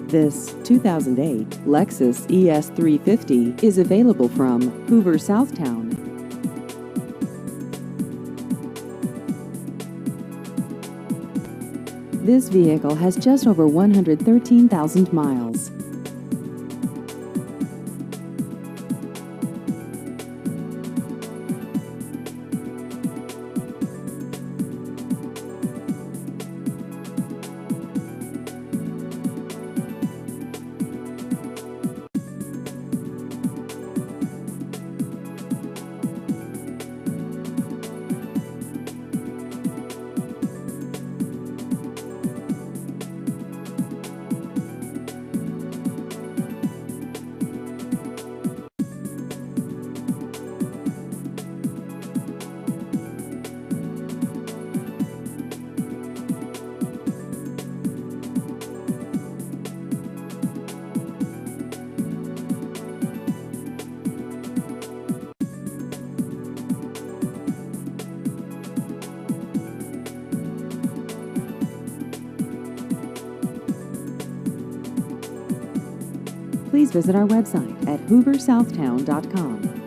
This 2008 Lexus ES350 is available from Hoover, Southtown. This vehicle has just over 113,000 miles. Please visit our website at hooversouthtown.com.